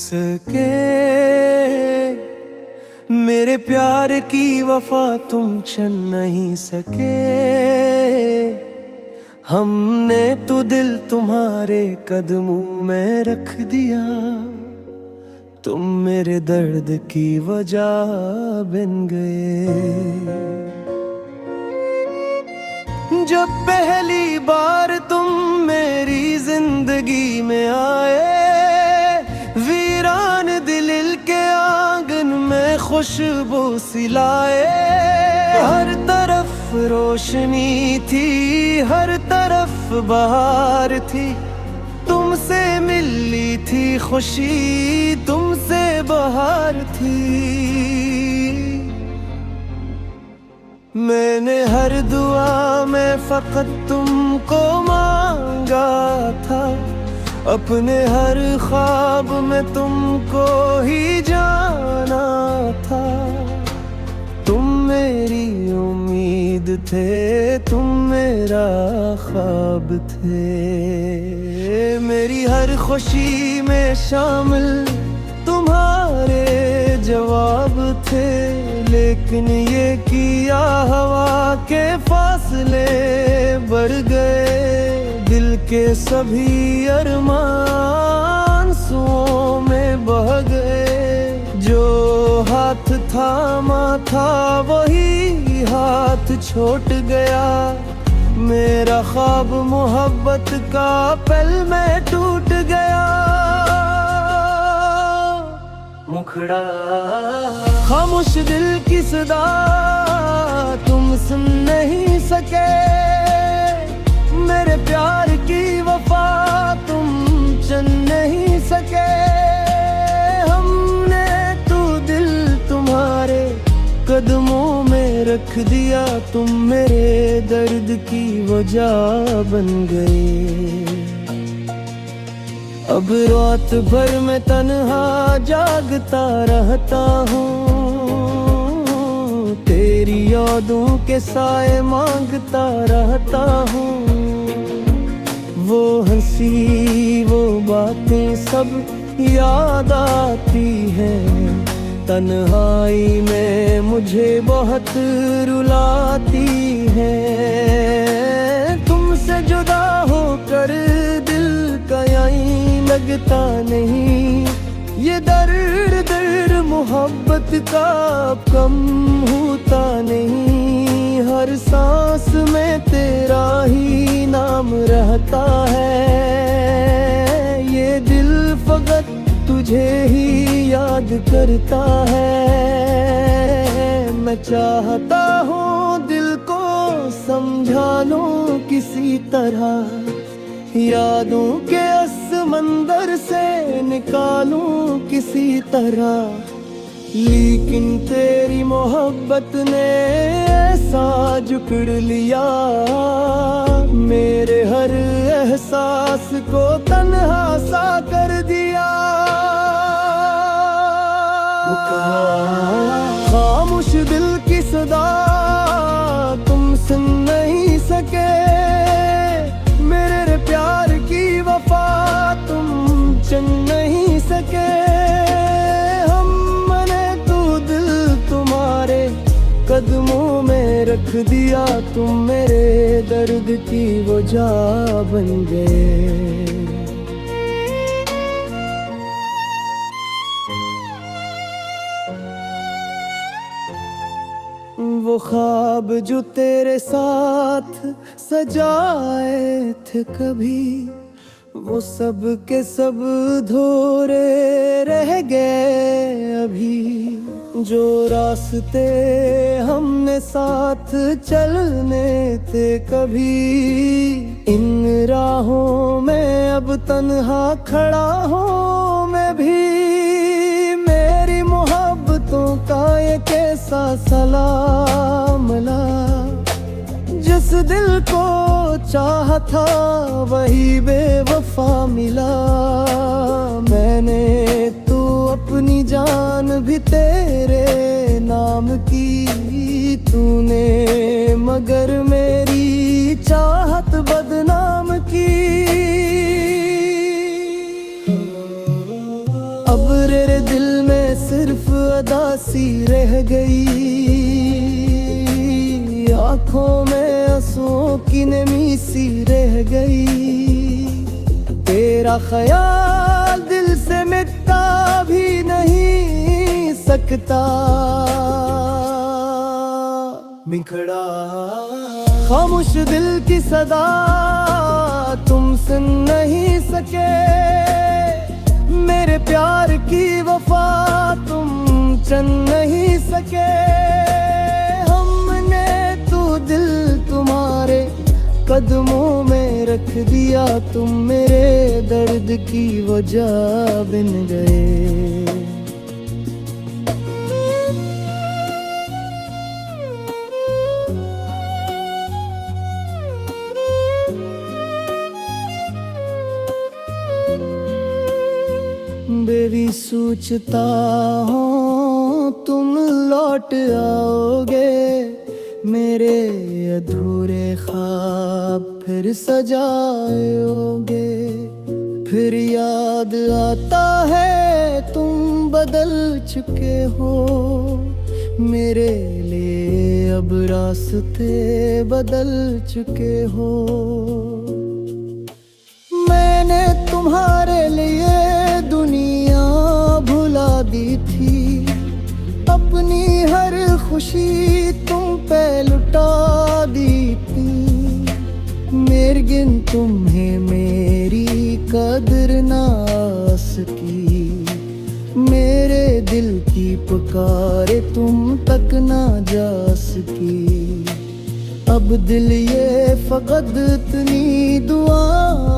सके। मेरे प्यार की वफा तुम छन नहीं सके। हमने तो दिल तुम्हारे कदमों में रख दिया, तुम मेरे दर्द की वजह बन गए। जब पहली बार तुम मेरी जिंदगी में आए, वीरान दिल के आंगन में खुशबू सिलाए। हर तरफ रोशनी थी, हर तरफ बहार थी, तुमसे मिली थी खुशी, तुमसे बहार थी। मैंने हर दुआ में फकत तुमको मांगा था, अपने हर ख्वाब में तुमको ही जाना था। तुम मेरी उम्मीद थे, तुम मेरा ख्वाब थे। मेरी हर खुशी में शामिल तुम्हारे जवाब थे, लेकिन ये किया हवा के फासले बढ़ गए। दिल के सभी अरमान आंसुओं में बह गए। जो हाथ थामा था वही हाथ छूट गया। मेरा ख्वाब मोहब्बत का पल में टूट गया। मुखड़ा खामोश दिल की सदा तुम सुन नहीं सके। मेरे प्यार की वफा तुम चन नहीं सके। हमने तो दिल तुम्हारे कदमों में रख दिया, तुम मेरे दर्द की वजह बन गए। अब रात भर मैं तन्हा जागता रहता हूँ, तेरी यादों के साए मांगता रहता हूँ। वो हंसी वो बातें सब याद आती हैं, तन्हाई में मुझे बहुत रुलाती है। तुमसे जुदा होकर दिल का यूं लगता नहीं, ये दर्द मोहब्बत का कम होता नहीं। हर सांस में तेरा ही नाम रहता है, ये दिल फकत तुझे ही याद करता है। मैं चाहता हूँ दिल को समझा लूं किसी तरह, यादों के समंदर से निकालूं किसी तरह। लेकिन तेरी मोहब्बत ने ऐसा जुकड़ लिया, मेरे हर एहसास को तन्हा सा कर दिया। खामोश दिल की सदा तुम सुन नहीं सके। मेरे प्यार की वफा तुम चन नहीं सके। हमने तो दिल तुम्हारे कदमों में रख दिया, तुम मेरे दर्द की वजह बन गए। वो ख्वाब जो तेरे साथ सजाए थे कभी, वो सब के सब धोरे रह गए अभी। जो रास्ते हमने साथ चलने थे कभी, इन राहों में अब तन्हा खड़ा हूँ मैं भी। मेरी मोहब्बतों का ये कैसा सलामला, जिस दिल को चाहा था वही बेवफा मिला। मैंने तो अपनी जान भी तेरे नाम की, तूने मगर मेरी चाहत बदनाम की। अब रे दिल में सिर्फ अदासी रह गई, आंखों में आंसुओं की नमी सी रह गई। तेरा ख्याल दिल से मिटता भी नहीं सकता, बिखड़ा खामोश दिल की सदा तुम सुन नहीं सके। मेरे प्यार की वफा तुम चन नहीं सके। हमने तो दिल तुम्हारे कदमों में रख दिया, तुम मेरे दर्द की वजह बन गए। बेबी सोचता हूँ तुम लौट आओगे, मेरे अधूरे ख्वाब फिर सजाओगे। फिर याद आता है तुम बदल चुके हो, मेरे लिए अब रास्ते बदल चुके हो। मैंने तुम्हारे लिए दुनिया भुला दी थी, अपनी हर खुशी तुम पे लुटा दी थी। मेरगिन तुम्हें मेरी कदर ना सकी, मेरे दिल की पुकारे तुम तक ना जा सकी। अब दिल ये फकत इतनी दुआ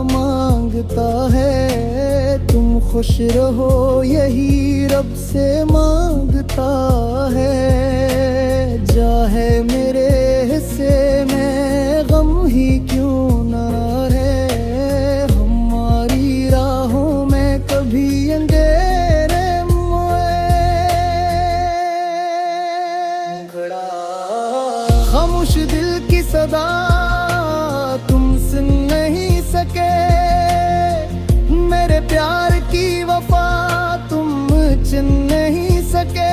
मांगता है, तुम खुश रहो यही रब से मांगता है। चाहे मेरे हिस्से में गम ही क्यों ना रहे, हमारी राहों में कभी अंधेरे खामोश दिल की सदा तुम सुन नहीं सके। मेरे प्यार की वफा तुम चिन नहीं सके।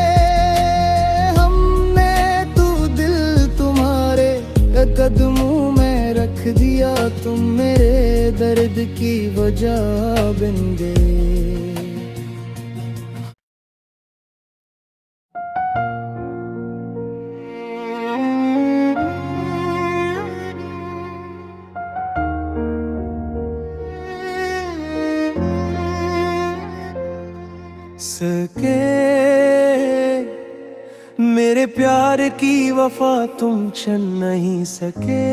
हमने तो दिल तुम्हारे कदमों में रख दिया, तुम मेरे दर्द की वजह बन गए। सके मेरे प्यार की वफा तुम चन नहीं सके।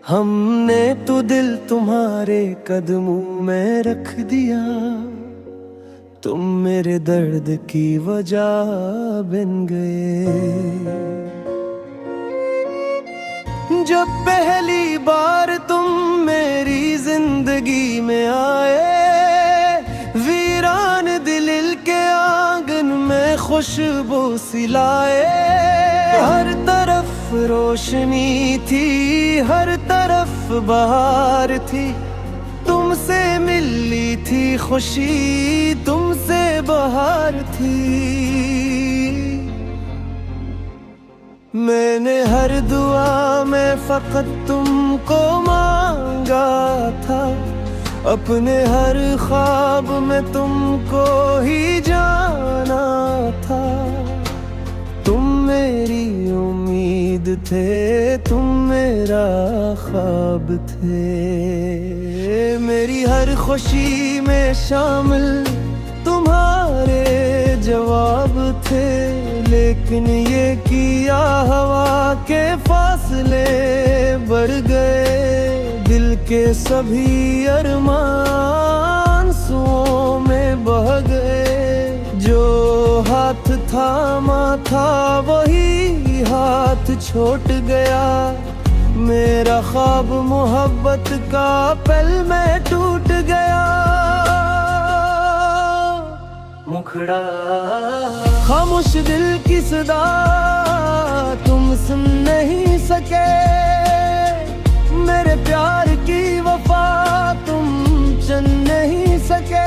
हमने तो दिल तुम्हारे कदमों में रख दिया, तुम मेरे दर्द की वजह बन गए। जब पहली बार तुम मेरी जिंदगी में आए, वीरान दिल के आंगन में खुशबू सिलाए। हर तरफ रोशनी थी, हर तरफ बहार थी, तुमसे मिली थी खुशी, तुमसे बहार थी। मैंने हर दुआ में फकत तुमको मांगा था, अपने हर ख्वाब में तुमको ही जाना था। तुम मेरी उम्मीद थे, तुम मेरा ख्वाब थे। मेरी हर खुशी में शामिल तुम्हारे जवाब थे, लेकिन ये किया हवा के फासले बढ़ गए। दिल के सभी अरमान आंसुओं में बह गए। जो हाथ थामा था वही हाथ छोड़ गया। मेरा ख्वाब मोहब्बत का पल में टूट गया। मुखड़ा खामोश दिल की सदा तुम सुन नहीं सके। मेरे प्यार की वफा तुम चन नहीं सके।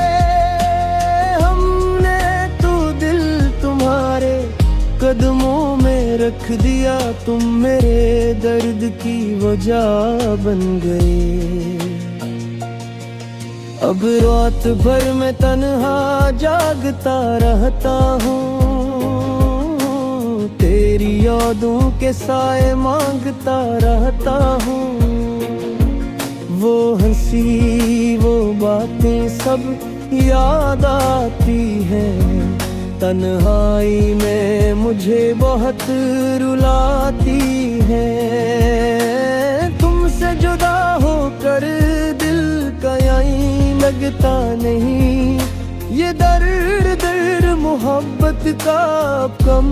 कदमों में रख दिया, तुम मेरे दर्द की वजह बन गए। अब रात भर मैं तन्हा जागता रहता हूँ, तेरी यादों के साए मांगता रहता हूँ। वो हंसी वो बातें सब याद आती हैं, तन्हाई में मुझे बहुत रुलाती है। तुमसे जुदा होकर दिल का यूं लगता नहीं, ये दर्द मोहब्बत का कम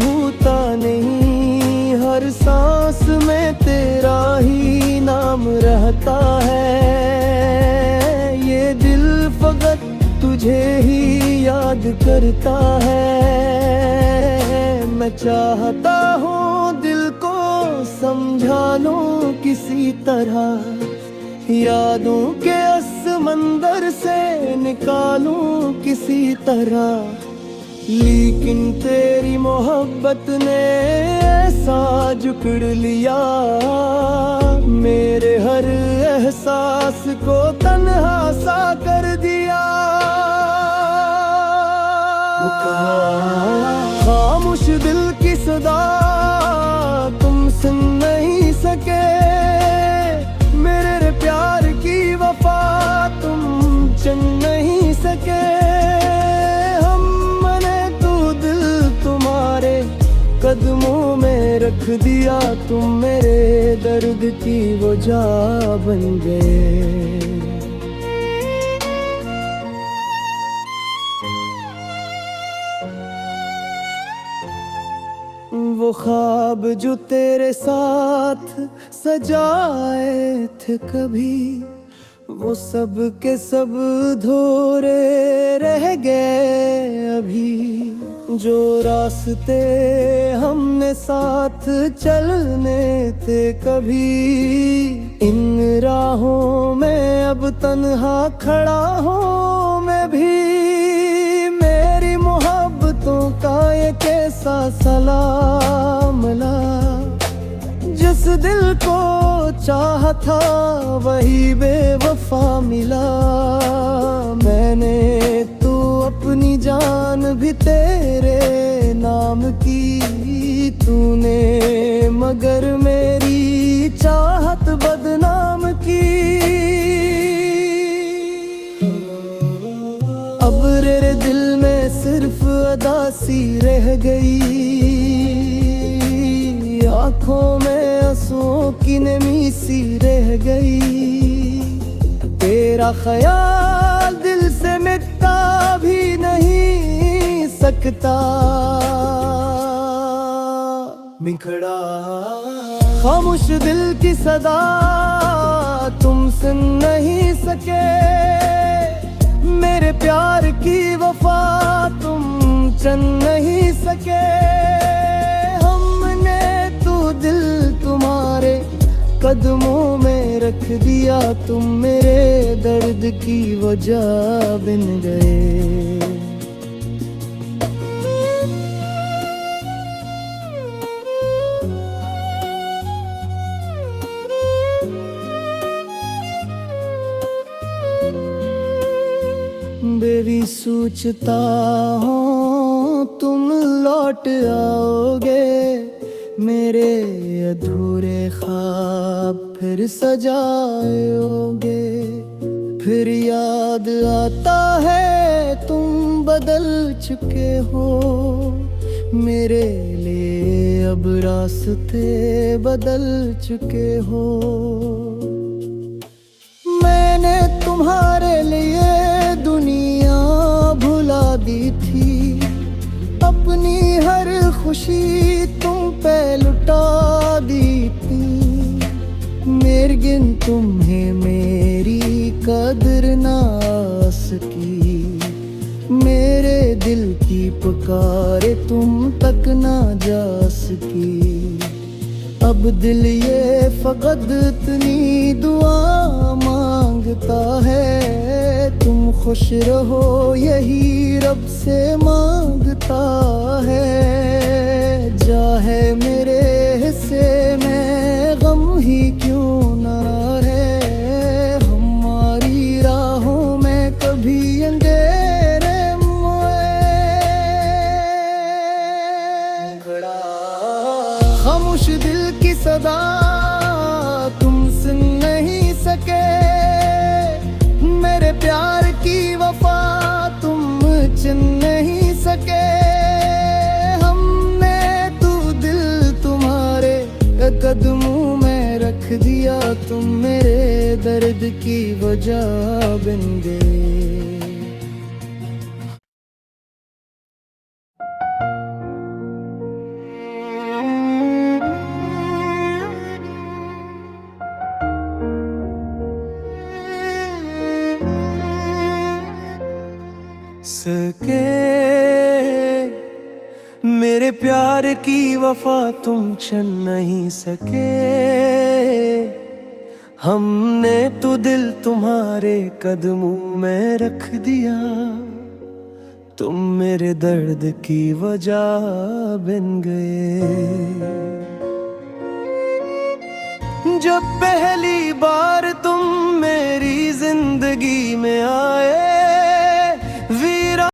होता नहीं। हर सांस में तेरा ही नाम रहता है, ये दिल फकत तुझे ही याद करता है। मैं चाहता हूँ दिल को समझा लूं किसी तरह, यादों के समंदर से निकालूं किसी तरह। लेकिन तेरी मोहब्बत ने ऐसा जुकड़ लिया, मेरे हर एहसास को तन्हा सा कर दिया। खामोश दिल की सदा तुम सुन नहीं सके, मेरे प्यार की वफा तुम चन नहीं सके। हमने तो दिल तुम्हारे कदमों में रख दिया, तुम मेरे दर्द की वजह बन गए। वो ख्वाब जो तेरे साथ सजाए थे कभी, वो सब के सब धोरे रह गए अभी। जो रास्ते हमने साथ चलने थे कभी, इन राहों में अब तन्हा खड़ा हूँ मैं भी। मेरी मोहब्बतों का ये कैसा सलाम ला, जिस दिल को चाहा था वही बेवफा मिला। मैंने तो अपनी जान भी तेरे नाम की, तूने मगर मेरी चाहत बदनाम की। अब रे दिल में सिर्फ अदासी रह गई, आँखों में आंसुओं की नमी सी रह गई। तेरा ख्याल दिल से मिटता भी नहीं सकता, बिखड़ा खामोश दिल की सदा तुम सुन नहीं सके, मेरे प्यार की वफा तुम चन नहीं सके। दिल तुम्हारे कदमों में रख दिया, तुम मेरे दर्द की वजह बन गए। बेबी सोचता हूँ तुम लौट आओगे, मेरे अधूरे ख्वाब फिर सजाओगे। फिर याद आता है तुम बदल चुके हो, मेरे लिए अब रास्ते बदल चुके हो। मैंने तुम्हारे लिए दुनिया भुला दी थी, अपनी हर खुशी तुम पे लुटा दी थी। मेरगिन तुम्हें मेरी कदर ना सकी, मेरे दिल की पुकारे तुम तक ना जा सकी। अब दिल ये फकत इतनी दुआ मांगता है, तुम खुश रहो यही रब से मांगता है। है मेरे हिस्से में गम ही क्यों ना रहे। हमारी राहों में कभी अंधेरे खामोश दिल की सदा तुम सुन नहीं सके। मेरे प्यार की वफा तुम चिन नहीं सके। हमने तो दिल तुम्हारे कदमों में रख दिया, तुम मेरे दर्द की वजह बन गए। सके मेरे प्यार की वफा तुम छन नहीं सके। हमने तो दिल तुम्हारे कदमों में रख दिया, तुम मेरे दर्द की वजह बन गए। जब पहली बार तुम मेरी जिंदगी में आए,